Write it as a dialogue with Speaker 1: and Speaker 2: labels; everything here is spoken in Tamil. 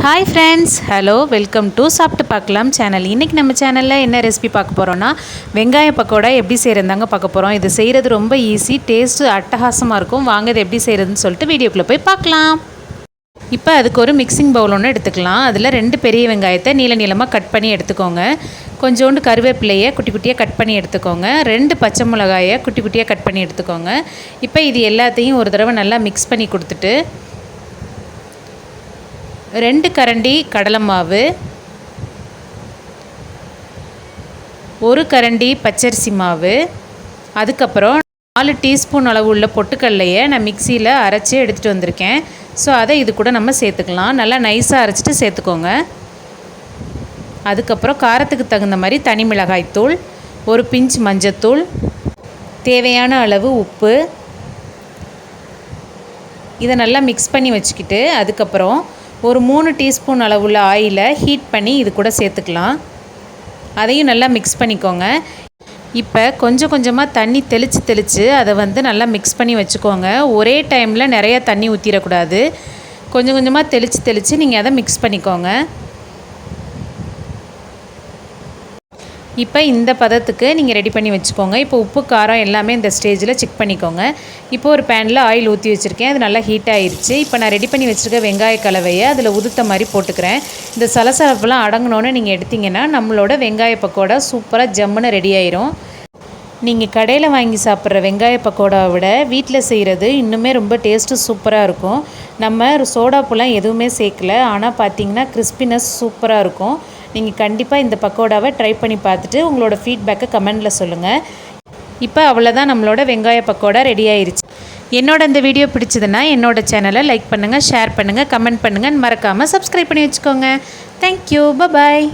Speaker 1: Hi friends, hello, welcome to சாப்பிட்டு பார்க்கலாம் சேனல். இன்றைக்கி நம்ம சேனலில் என்ன ரெசிபி பார்க்க போகிறோன்னா, வெங்காய பக்கோடா எப்படி செய்கிறதாங்க பார்க்க போகிறோம். இது செய்கிறது ரொம்ப ஈஸி, டேஸ்ட்டு அட்டகாசமாக இருக்கும். வாங்க இது எப்படி செய்கிறதுன்னு சொல்லிட்டு வீடியோக்குள்ளே போய் பார்க்கலாம். இப்போ அதுக்கு ஒரு மிக்சிங் பவுல் ஒன்று எடுத்துக்கலாம். அதில் 2 பெரிய வெங்காயத்தை நீளமாக கட் பண்ணி எடுத்துக்கோங்க. கொஞ்சோண்டு கருவேப்பிலையை குட்டி குட்டியாக கட் பண்ணி எடுத்துக்கோங்க. 2 பச்சை மிளகாயை குட்டி குட்டியாக கட் பண்ணி எடுத்துக்கோங்க. இப்போ இது எல்லாத்தையும் ஒரு தடவை நல்லா மிக்ஸ் பண்ணி கொடுத்துட்டு 2 கரண்டி கடலை மாவு, 1 கரண்டி பச்சரிசி மாவு, அதுக்கப்புறம் 4 டீஸ்பூன் அளவு உள்ள பொட்டுக்கல்லையை நான் மிக்சியில் அரைச்சி எடுத்துகிட்டு வந்திருக்கேன். ஸோ அதை இது கூட நம்ம சேர்த்துக்கலாம். நல்லா நைஸாக அரைச்சிட்டு சேர்த்துக்கோங்க. அதுக்கப்புறம் காரத்துக்கு தகுந்த மாதிரி தனி மிளகாய்த்தூள், 1 பிஞ்ச் மஞ்சத்தூள், தேவையான அளவு உப்பு, இதை நல்லா மிக்ஸ் பண்ணி வச்சுக்கிட்டு அதுக்கப்புறம் ஒரு 3 டீஸ்பூன் அளவுள்ள ஆயிலை ஹீட் பண்ணி இது கூட சேர்த்துக்கலாம். அதையும் நல்லா மிக்ஸ் பண்ணிக்கோங்க. இப்போ கொஞ்சம் கொஞ்சமாக தண்ணி தெளித்து அதை நல்லா மிக்ஸ் பண்ணி வச்சுக்கோங்க. ஒரே டைமில் நிறைய தண்ணி ஊற்றிடக்கூடாது. கொஞ்சம் கொஞ்சமாக தெளித்து நீங்கள் அதை மிக்ஸ் பண்ணிக்கோங்க. இப்போ இந்த பதத்துக்கு நீங்கள் ரெடி பண்ணி வச்சுக்கோங்க. இப்போ உப்பு காரம் எல்லாமே இந்த ஸ்டேஜில் செக் பண்ணிக்கோங்க. இப்போ ஒரு பேனில் ஆயில் ஊற்றி வச்சுருக்கேன். அது நல்லா ஹீட் ஆகிடுச்சு. இப்போ நான் ரெடி பண்ணி வச்சுருக்க வெங்காய கலவையை அதில் உதுத்த மாதிரி போட்டுக்கிறேன். இந்த சலசலப்பெல்லாம் அடங்கினோன்னு நீங்கள் எடுத்திங்கன்னா நம்மளோட வெங்காய பக்கோடா சூப்பராக ஜம்முன்னு ரெடி ஆயிரும். நீங்கள் கடையில் வாங்கி சாப்பிட்ற வெங்காய பக்கோடாவை விட வீட்டில் செய்கிறது இன்னுமே ரொம்ப டேஸ்ட்டு சூப்பராக இருக்கும். நம்ம சோடாப்பெல்லாம் எதுவுமே சேர்க்கல, ஆனால் பார்த்திங்கன்னா கிறிஸ்பினஸ் சூப்பராக இருக்கும். நீங்கள் கண்டிப்பாக இந்த பக்கோடாவை ட்ரை பண்ணி பார்த்துட்டு உங்களோட ஃபீட்பேக்கை கமெண்டில் சொல்லுங்கள். இப்போ அவ்வளோதான், நம்மளோட வெங்காய பக்கோடா ரெடி ஆயிடுச்சு. என்னோட இந்த வீடியோ பிடிச்சதுன்னா என்னோட சேனலை லைக் பண்ணுங்கள், ஷேர் பண்ணுங்கள், கமெண்ட் பண்ணுங்கள், மறக்காமல் சப்ஸ்கிரைப் பண்ணி வச்சுக்கோங்க. தேங்க்யூ, பாய்.